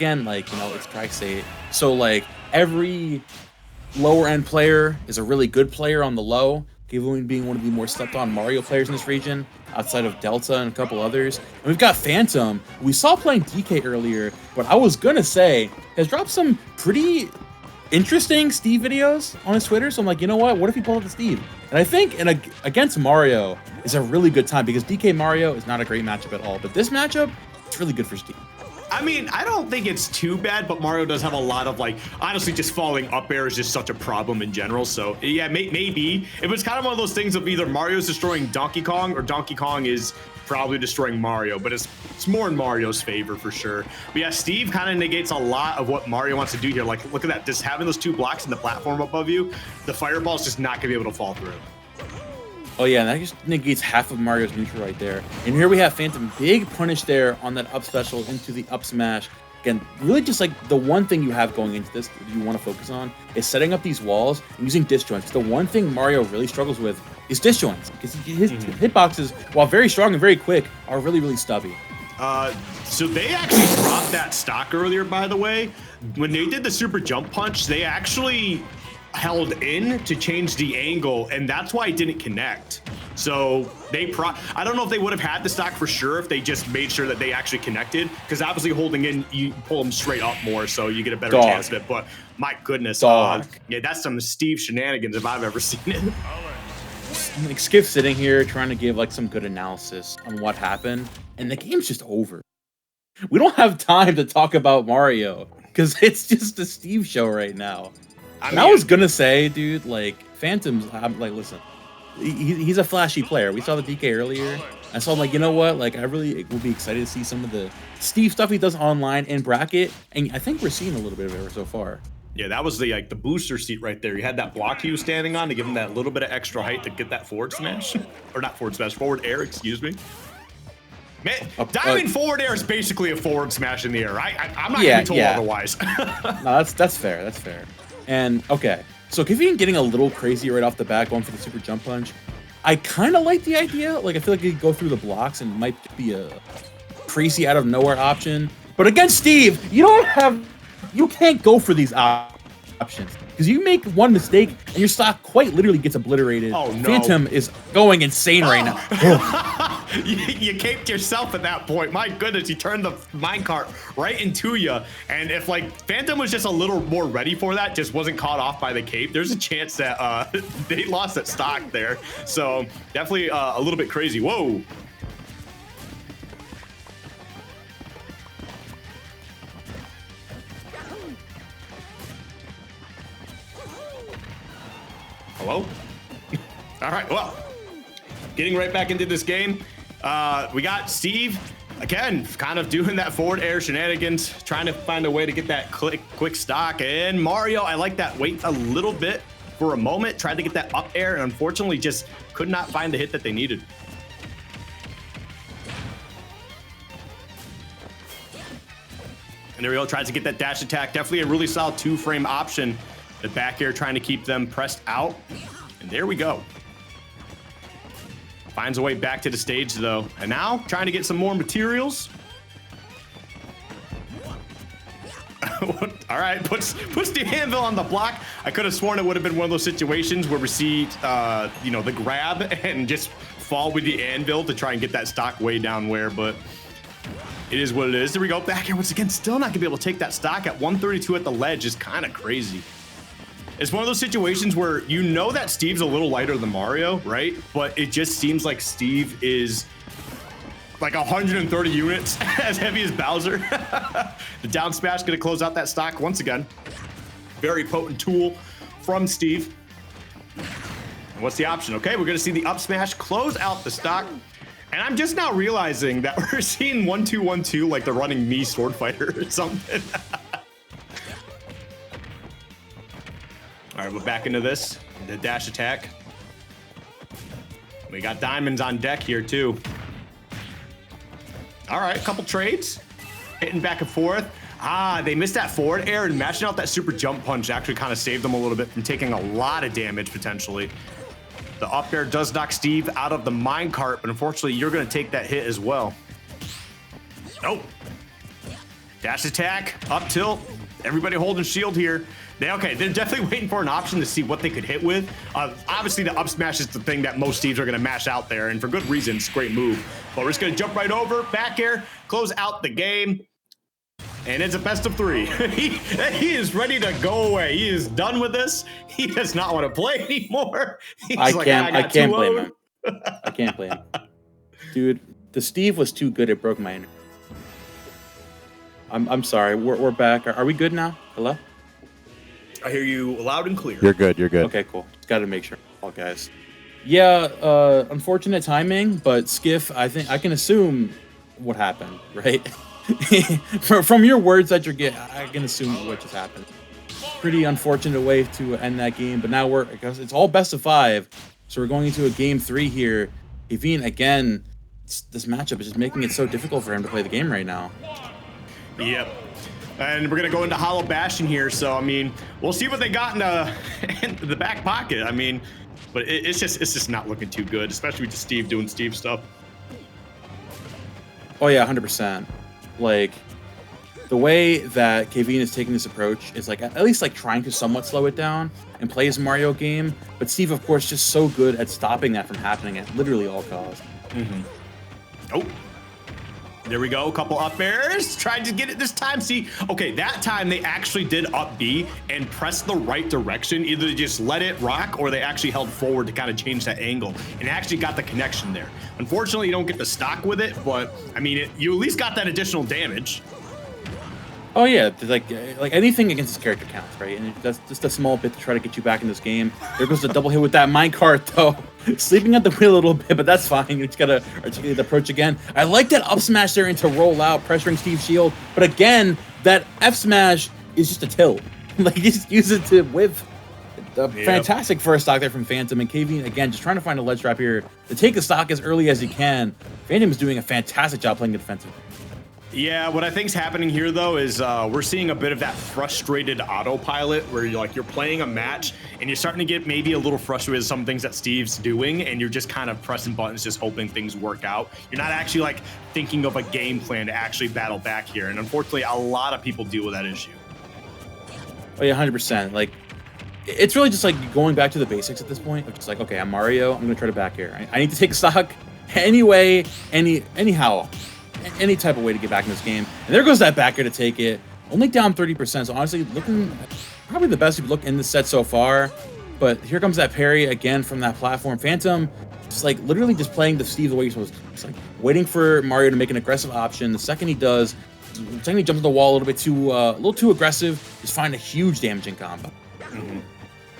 again, like, it's Tri-State. So, like, every lower end player is a really good player on the low, Queveen being one of the more slept on Mario players in this region, outside of Delta and a couple others. And we've got Fhantum, who we saw playing DK earlier, but I was gonna say, has dropped some pretty interesting Steve videos on his Twitter. So I'm like, you know what if he pulled up the Steve? And I think against Mario is a really good time, because DK Mario is not a great matchup at all, but this matchup, it's really good for Steve. I mean, I don't think it's too bad, but Mario does have a lot of, like, honestly, just falling up air is just such a problem in general. So yeah, maybe it was kind of one of those things of either Mario's destroying Donkey Kong or Donkey Kong is probably destroying Mario, but it's more in Mario's favor for sure. But yeah, Steve kind of negates a lot of what Mario wants to do here. Like, look at that, just having those two blocks in the platform above you, the fireball's just not gonna be able to fall through. Oh yeah, and that just negates half of Mario's neutral right there. And here we have Fhantum, big punish there on that up special into the up smash. Again, really just like the one thing you have going into this that you want to focus on is setting up these walls and using disjoints. The one thing Mario really struggles with is disjoints, because his hitboxes, while very strong and very quick, are really, really stubby. So they actually dropped that stock earlier, by the way. When they did the super jump punch, they actually held in to change the angle, and that's why it didn't connect. So I don't know if they would have had the stock for sure if they just made sure that they actually connected, because obviously holding in, you pull them straight up more, so you get a better chance of it. But my goodness, yeah, that's some Steve shenanigans if I've ever seen it. Like, Skip's sitting here trying to give like some good analysis on what happened, and the game's just over. We don't have time to talk about Mario because it's just a Steve show right now. I was gonna say, dude, like, Phantom's, I'm like, listen, he's a flashy player. We saw the DK earlier, and so I'm like, you know what? Like, I really will be excited to see some of the Steve stuff he does online in bracket, and I think we're seeing a little bit of it so far. Yeah, that was the booster seat right there. He had that block he was standing on to give him that little bit of extra height to get that forward smash, or not forward smash, forward air, excuse me. Man, diamond forward air is basically a forward smash in the air. I'm not gonna be told otherwise. No, that's fair. That's fair. And okay, so Queveen getting a little crazy right off the bat, going for the super jump punch. I kind of like the idea. Like, I feel like he could go through the blocks and it might be a crazy out of nowhere option. But against Steve, you can't go for these options, because you make one mistake and your stock quite literally gets obliterated. Oh no! Phantom is going insane right now. You caped yourself at that point. My goodness, he turned the minecart right into you. And if like Fhantum was just a little more ready for that, just wasn't caught off by the cape, there's a chance that they lost that stock there. So definitely a little bit crazy. Whoa. Hello? All right, well, getting right back into this game. We got Steve, again, kind of doing that forward air shenanigans, trying to find a way to get that quick stock. And Mario, I like that, wait a little bit for a moment, tried to get that up air, and unfortunately just could not find the hit that they needed. And there we go, tries to get that dash attack. Definitely a really solid 2-frame option. The back air trying to keep them pressed out. And there we go. Finds a way back to the stage though. And now trying to get some more materials. All right, puts the anvil on the block. I could have sworn it would have been one of those situations where we see, the grab and just fall with the anvil to try and get that stock way down where, but it is what it is. There we go, back here once again, still not gonna be able to take that stock at 132 at the ledge is kind of crazy. It's one of those situations where you know that Steve's a little lighter than Mario, right? But it just seems like Steve is like 130 units as heavy as Bowser. The down smash gonna close out that stock once again. Very potent tool from Steve. And what's the option? Okay, we're gonna see the up smash close out the stock. And I'm just now realizing that we're seeing 1-2-1-2 like the running me sword fighter or something. All right, we're back into this, the dash attack. We got diamonds on deck here too. All right, a couple trades, hitting back and forth. They missed that forward air, and matching out that super jump punch actually kind of saved them a little bit from taking a lot of damage potentially. The up air does knock Steve out of the minecart, but unfortunately you're gonna take that hit as well. Nope. Dash attack, up tilt. Everybody holding shield here. They're definitely waiting for an option to see what they could hit with. Obviously, the up smash is the thing that most teams are going to mash out there, and for good reason. It's a great move. But we're just going to jump right over, back air, close out the game. And it's a best of 3. he is ready to go away. He is done with this. He does not want to play anymore. I can't blame him. I can't blame him. Dude, the Steve was too good. It broke my energy. I'm sorry. We're back. Are we good now? Hello? I hear you loud and clear. You're good. You're good. Okay, cool. Just got to make sure. All guys. Yeah, unfortunate timing, but Skiff, I think I can assume what happened, right? From your words that you're getting, I can assume what just happened. Pretty unfortunate way to end that game, but now I guess it's all best of 5, so we're going into a game 3 here. Queveen, again, this matchup is just making it so difficult for him to play the game right now. Yep. And we're going to go into Hollow Bastion here, so, I mean, we'll see what they got in the back pocket. I mean, but it's just not looking too good, especially with Steve doing Steve stuff. Oh, yeah, 100%. Like, the way that Queveen is taking this approach is, like, at least, like, trying to somewhat slow it down and play his Mario game. But Steve, of course, just so good at stopping that from happening at literally all costs. Oh. There we go, a couple up airs. Tried to get it this time. See, okay, that time they actually did up B and press the right direction. Either they just let it rock or they actually held forward to kind of change that angle and actually got the connection there. Unfortunately, you don't get the stock with it, but I mean, you at least got that additional damage. Oh yeah, like anything against this character counts, right? And that's just a small bit to try to get you back in this game. There goes the double hit with that minecart, though. Sleeping at the wheel a little bit, but that's fine. You just gotta articulate the approach again. I like that up smash there into roll out, pressuring Steve's shield. But again, that F smash is just a tilt. Like, just use it to whiff. Fantastic first stock there from Fhantum, and Queveen, again, just trying to find a ledge trap here to take the stock as early as he can. Fhantum is doing a fantastic job playing the defensive. Yeah, what I think's happening here though is we're seeing a bit of that frustrated autopilot where you're playing a match and you're starting to get maybe a little frustrated with some things that Steve's doing, and you're just kind of pressing buttons, just hoping things work out. You're not actually like thinking of a game plan to actually battle back here, and unfortunately, a lot of people deal with that issue. Oh yeah, 100%. Like, it's really just like going back to the basics at this point. It's just like, okay, I'm Mario. I'm gonna try to back air. I need to take stock anyway, anyhow. Any type of way to get back in this game. And there goes that back air to take it. Only down 30%, so honestly, looking probably the best you've looked in this set so far. But here comes that parry again from that platform. Phantom, just like literally just playing the Steve the way he's supposed to. It's like waiting for Mario to make an aggressive option. The second he does, the second he jumps on the wall a little too aggressive, just find a huge damaging combo.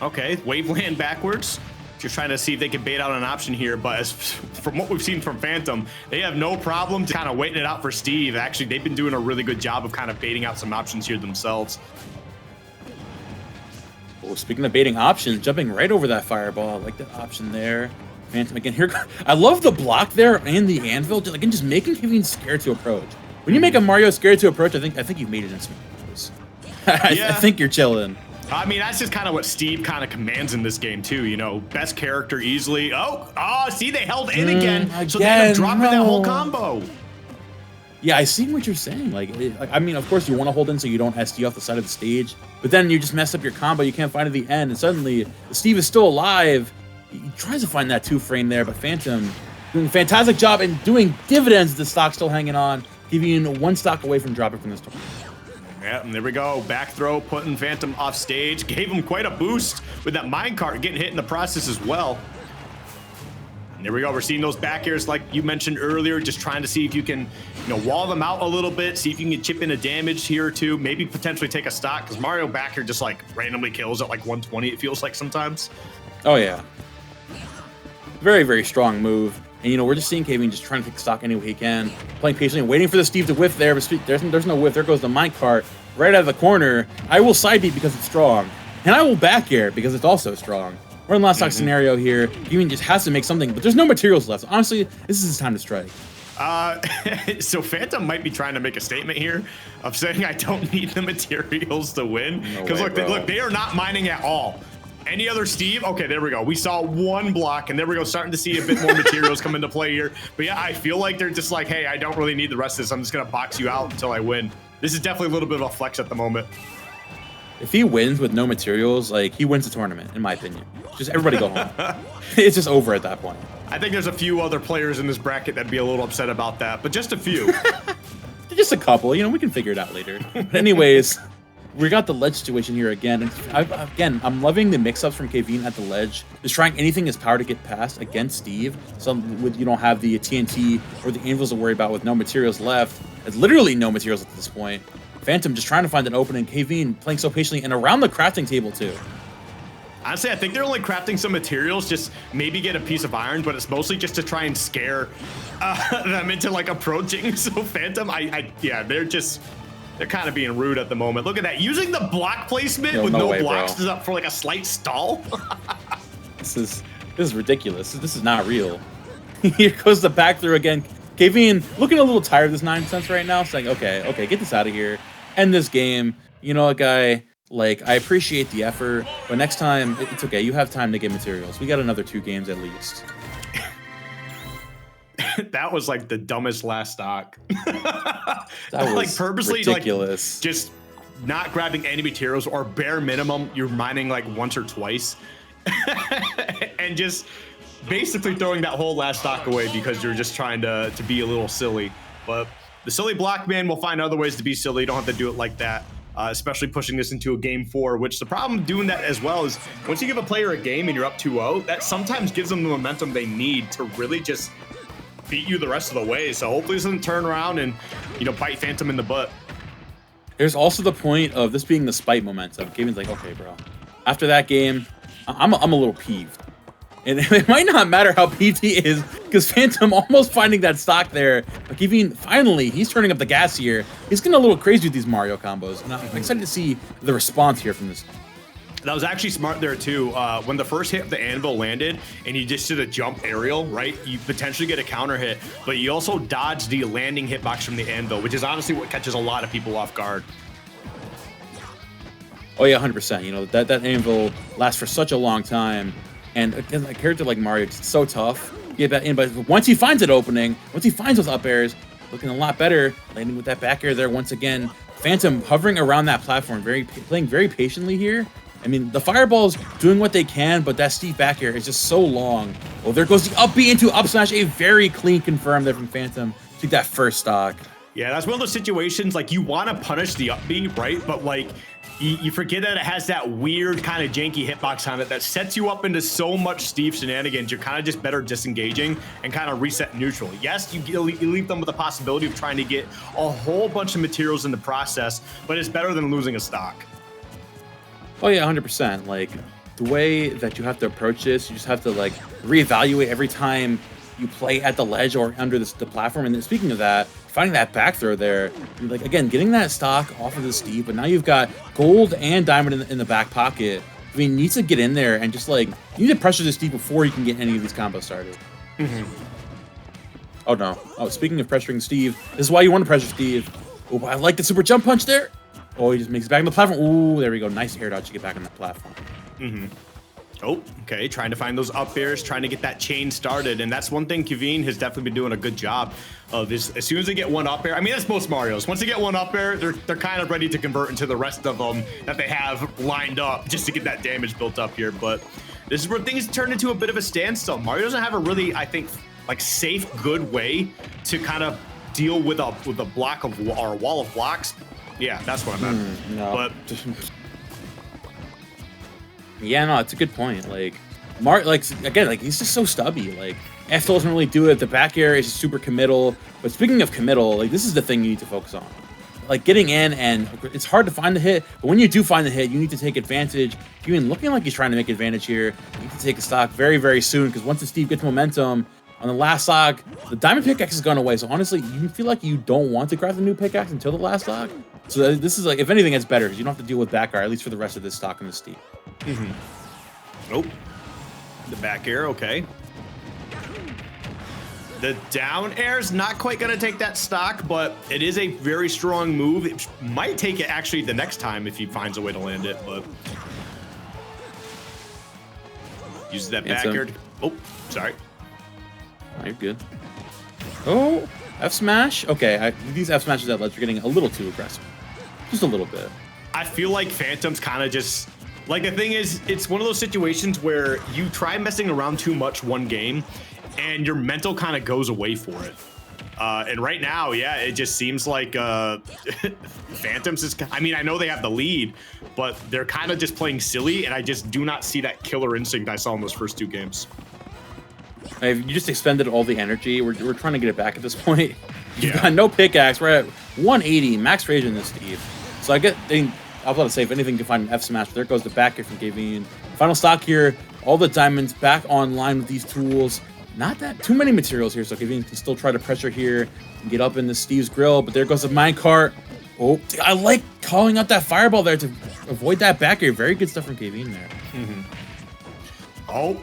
Okay, Waveland backwards. Just trying to see if they can bait out an option here, but from what we've seen from Fhantum, they have no problem kind of waiting it out for Steve. Actually, they've been doing a really good job of kind of baiting out some options here themselves. Well, speaking of baiting options, jumping right over that fireball. I like that option there. Phantom again here. I love the block there and the anvil. Just making Queveen scared to approach. When you make a Mario scared to approach, I think you've made it in some ways. I think you're chilling. I mean, that's just kind of what Steve kind of commands in this game, too. You know, best character easily. Oh, see, they held in again. So they end up dropping that whole combo. Yeah, I see what you're saying. Like, I mean, of course, you want to hold in so you don't SD off the side of the stage. But then you just mess up your combo. You can't find it at the end. And suddenly, Steve is still alive. He tries to find that 2-frame there. But Phantom doing a fantastic job and doing dividends. The stock still hanging on. Giving one stock away from dropping from this tournament. Yeah, and there we go. Back throw, putting Phantom off stage. Gave him quite a boost with that minecart getting hit in the process as well. And there we go. We're seeing those back airs like you mentioned earlier, just trying to see if you can, wall them out a little bit, see if you can chip in a damage here or two, maybe potentially take a stock, because Mario back here just like randomly kills at like 120, it feels like sometimes. Oh, yeah. Very, very strong move. And, we're just seeing Queveen just trying to take stock any way he can, playing patiently and waiting for the Steve to whiff there, but there's no whiff. There goes the minecart right out of the corner. I will side beat because it's strong, and I will back air because it's also strong. We're in the last stock scenario here. Queveen just has to make something, but there's no materials left. Honestly, this is his time to strike. So Phantom might be trying to make a statement here of saying, I don't need the materials to win. Because look, they are not mining at all. Any other Steve? Okay, there we go. We saw one block, and there we go, starting to see a bit more materials come into play here. But yeah, I feel like they're just like, hey, I don't really need the rest of this. I'm just going to box you out until I win. This is definitely a little bit of a flex at the moment. If he wins with no materials, like, he wins the tournament, in my opinion. Just everybody go home. It's just over at that point. I think there's a few other players in this bracket that'd be a little upset about that, but just a few. Just a couple, you know, we can figure it out later. But anyways, we got the ledge situation here again. And I'm loving the mix-ups from Queveen at the ledge. Just trying anything in his power to get past against Steve. So you don't have the TNT or the anvils to worry about with no materials left. It's literally no materials at this point. Fhantum just trying to find an opening. Queveen playing so patiently and around the crafting table too. Honestly, I think they're only crafting some materials, just maybe get a piece of iron, but it's mostly just to try and scare them into like approaching. So Fhantum, yeah, they're kind of being rude at the moment. Look at that, using the block placement with no blocks is up for like a slight stall. This is ridiculous. This is not real. Here goes the back through again. Queveen looking a little tired of this 9 cents right now, saying, okay, get this out of here. End this game. You know what, guy? Like, I appreciate the effort, but next time, it's okay. You have time to get materials. We got another 2 games at least. That was like the dumbest last stock. That was like purposely ridiculous. Like, just not grabbing any materials, or bare minimum, you're mining like once or twice. And just basically throwing that whole last stock away because you're just trying to be a little silly. But the silly block man will find other ways to be silly. You don't have to do it like that. Especially pushing this into a game 4, which the problem doing that as well is once you give a player a game and you're up 2-0, that sometimes gives them the momentum they need to really just beat you the rest of the way. So hopefully this doesn't turn around and, you know, bite Fhantum in the butt. There's also the point of this being the spite momentum. Queveen's like, okay, bro. After that game, I'm a little peeved. And it might not matter how peeved he is, because Fhantum almost finding that stock there. But Queveen, finally, he's turning up the gas here. He's getting a little crazy with these Mario combos. And I'm excited to see the response here from this. That was actually smart there, too. When the first hit of the anvil landed and you just did a jump aerial, right? You potentially get a counter hit, but you also dodge the landing hitbox from the anvil, which is honestly what catches a lot of people off guard. Oh, yeah, 100%. You know, that anvil lasts for such a long time. And again, a character like Mario, it's so tough to get that in. But once he finds it opening, once he finds those up airs, looking a lot better, landing with that back air there once again. Phantom hovering around that platform, playing very patiently here. I mean, the fireballs doing what they can, but that steep back air is just so long. Well, there goes the up B into up smash, a very clean confirm there from Phantom to take that first stock. Yeah, that's one of those situations, like, you want to punish the up B, right? But, like, you forget that it has that weird kind of janky hitbox on it that sets you up into so much Steve shenanigans. You're kind of just better disengaging and kind of reset neutral. Yes, you leave them with the possibility of trying to get a whole bunch of materials in the process, but it's better than losing a stock. Oh yeah, 100%. Like, the way that you have to approach this, you just have to, like, reevaluate every time you play at the ledge or under the platform. And then speaking of that, finding that back throw there, like, again, getting that stock off of the Steve, but now you've got gold and diamond in the back pocket. I mean, you need to get in there and just, like, you need to pressure the Steve before you can get any of these combos started. Oh no. Oh, speaking of pressuring Steve, this is why you want to pressure Steve. Oh, I like the super jump punch there. Oh, he just makes it back on the platform. Ooh, there we go. Nice air dodge to get back on the platform. Oh, okay. Trying to find those up airs, trying to get that chain started. And that's one thing Queveen has definitely been doing a good job of, is as soon as they get one up air, I mean, that's most Marios. Once they get one up air, they're kind of ready to convert into the rest of them that they have lined up just to get that damage built up here. But this is where things turn into a bit of a standstill. Mario doesn't have a really, I think, like, safe, good way to kind of deal with a block of, or a wall of blocks. Yeah, that's what I meant. No. But yeah, no, it's a good point. Like, again, like, he's just so stubby. Like, F doesn't really do it. The back air is super committal. But speaking of committal, like, this is the thing you need to focus on. Like, getting in, and it's hard to find the hit, but when you do find the hit, you need to take advantage. Even looking like he's trying to make advantage here, you need to take a stock very, very soon, because once the Steve gets momentum, on the last stock, the diamond pickaxe has gone away. So honestly, you feel like you don't want to craft the new pickaxe until the last stock. So this is, like, if anything, it's better because you don't have to deal with back air, at least for the rest of this stock in the Steve. Oh, the back air, okay. The down air is not quite going to take that stock, but it is a very strong move. It might take it actually the next time if he finds a way to land it, but uses that back air. Oh, sorry. Oh, you're good. Oh, F smash. Okay, these F smashes at ledge are getting a little too aggressive. Just a little bit. I feel like Phantom's kind of just like, the thing is, it's one of those situations where you try messing around too much one game and your mental kind of goes away for it. And right now, yeah, it just seems like Phantoms is, I mean, I know they have the lead, but they're kind of just playing silly, and I just do not see that killer instinct I saw in those first 2 games. You just expended all the energy. We're trying to get it back at this point. You've Yeah. got no pickaxe. We're at 180 max rage in this Steve. So I was about to say, if anything can find an F smash, but there goes the back here from Queveen. Final stock here. All the diamonds back online with these tools. Not that too many materials here, so Queveen can still try to pressure here and get up in the Steve's grill. But there goes the minecart. Oh, I like calling out that fireball there to avoid that back air. Very good stuff from Queveen there. Oh,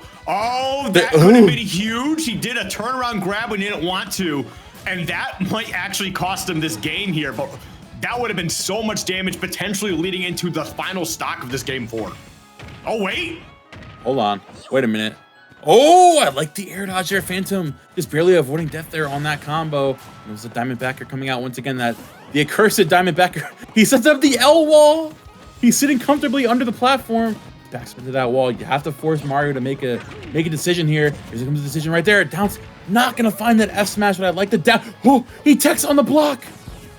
that could have been huge. He did a turnaround grab when he didn't want to, and that might actually cost him this game here, but that would have been so much damage, potentially leading into the final stock of this game 4. Oh, wait. Hold on. Wait a minute. Oh, I like the air dodge there. Phantom just barely avoiding death there on that combo. There's a Diamondbacker coming out once again. The accursed Diamondbacker. He sets up the L wall. He's sitting comfortably under the platform. Backs into that wall. You have to force Mario to make a decision here. Here comes the decision right there. Down's not gonna find that F smash, but I like the down. Oh, he techs on the block.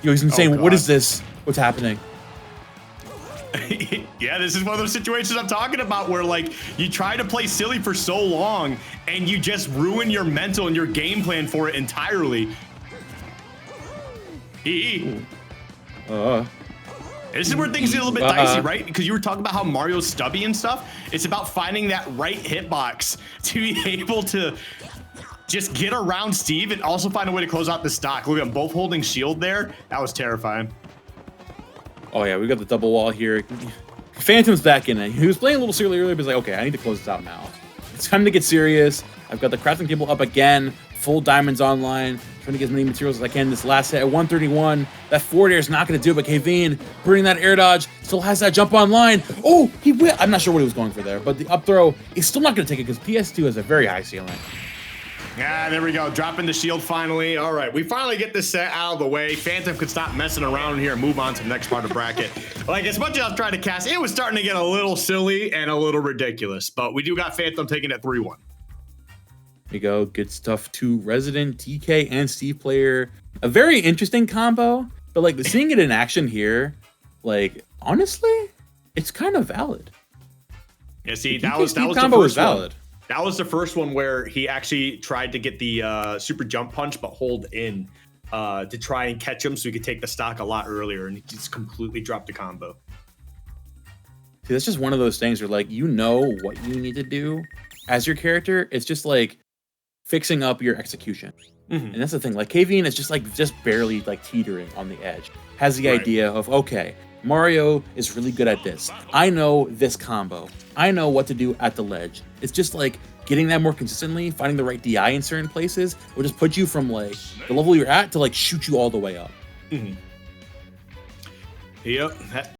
Yo, he's insane. Oh, what is this? What's happening? Yeah, this is one of those situations I'm talking about where, like, you try to play silly for so long and you just ruin your mental and your game plan for it entirely. This is where things get a little bit dicey, right? Because you were talking about how Mario's stubby and stuff. It's about finding that right hitbox to be able to just get around Steve and also find a way to close out the stock. Look at them both holding shield there. That was terrifying. Oh yeah, we got the double wall here. Phantom's back in it. He was playing a little silly earlier, but he's like, okay, I need to close this out now. It's time to get serious. I've got the crafting table up again. Full diamonds online. Trying to get as many materials as I can. This last hit at 131. That forward air is not going to do it, but Queveen, bringing that air dodge, still has that jump online. Oh, he will. I'm not sure what he was going for there, but the up throw is still not going to take it because PS2 has a very high ceiling. Yeah, there we go. Dropping the shield finally. All right, we finally get this set out of the way. Phantom could stop messing around here and move on to the next part of the bracket. Like, as much as I was trying to cast, it was starting to get a little silly and a little ridiculous. But we do got Phantom taking it 3-1. There you go. Good stuff too. Resident, TK, and Steve player. A very interesting combo, but like seeing it in action here, like honestly, it's kind of valid. Yeah, see, that was the combo was first valid. One. That was the first one where he actually tried to get the super jump punch, but hold in to try and catch him so he could take the stock a lot earlier, and he just completely dropped the combo. See, that's just one of those things where, like, you know what you need to do as your character. It's just like fixing up your execution. And that's the thing. Like, Queveen is just barely like teetering on the edge. Has the idea of, okay, Mario is really good at this. I know this combo. I know what to do at the ledge. It's just like getting that more consistently, finding the right DI in certain places will just put you from like the level you're at to like shoot you all the way up. Yep.